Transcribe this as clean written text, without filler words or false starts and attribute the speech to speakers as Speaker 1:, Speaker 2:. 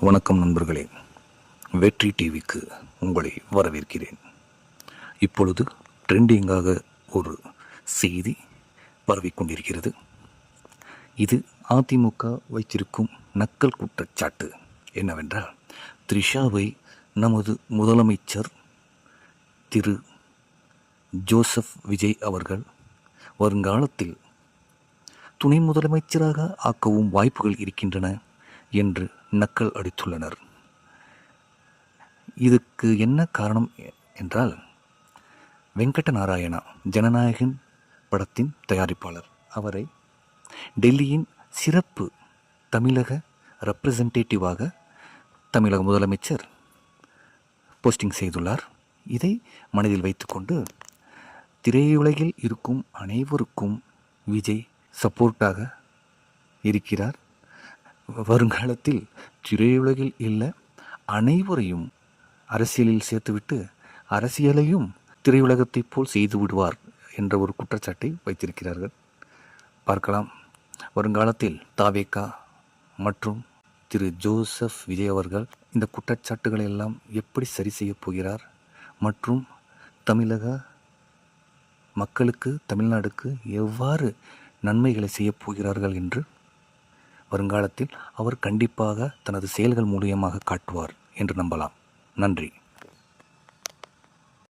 Speaker 1: வணக்கம் நண்பர்களே, வெற்றி டிவிக்கு உங்களை வரவேற்கிறேன். இப்பொழுது ட்ரெண்டிங்காக ஒரு செய்தி பரவிக்கொண்டிருக்கிறது. இது அதிமுக வைத்திருக்கும் நக்கல் குற்றச்சாட்டு என்னவென்றால், த்ரிஷாவை நமது முதலமைச்சர் திரு ஜோசப் விஜய் அவர்கள் வருங்காலத்தில் துணை முதலமைச்சராக ஆக்கவும் வாய்ப்புகள் இருக்கின்றன என்று நக்கல் அடித்துள்ளனர். இதுக்கு என்ன காரணம் என்றால், வெங்கட நாராயணா ஜனநாயகன் படத்தின் தயாரிப்பாளர், அவரை டெல்லியின் சிறப்பு தமிழக ரெப்ரசன்டேட்டிவாக தமிழக முதலமைச்சர் போஸ்டிங் செய்துள்ளார். இதை மனதில் வைத்துக்கொண்டு திரையுலகில் இருக்கும் அனைவருக்கும் விஜய் சப்போர்ட்டாக இருக்கிறார். வருங்காலத்தில் திரையுலகில் உள்ள அனைவரையும் அரசியலில் சேர்த்துவிட்டு அரசியலையும் திரையுலகத்தைப் போல் செய்து விடுவார் என்ற ஒரு குற்றச்சாட்டை வைத்திருக்கிறார்கள். பார்க்கலாம், வருங்காலத்தில் தாவேகா மற்றும் திரு ஜோசப் விஜய் அவர்கள் இந்த குற்றச்சாட்டுகளை எல்லாம் எப்படி சரி செய்யப் போகிறார் மற்றும் தமிழக மக்களுக்கு, தமிழ்நாடுக்கு எவ்வாறு நன்மைகளை செய்யப் போகிறார்கள் என்று வருங்காலத்தில் அவர் கண்டிப்பாக தனது செயல்கள் மூலியமாக காட்டுவார் என்று நம்பலாம். நன்றி.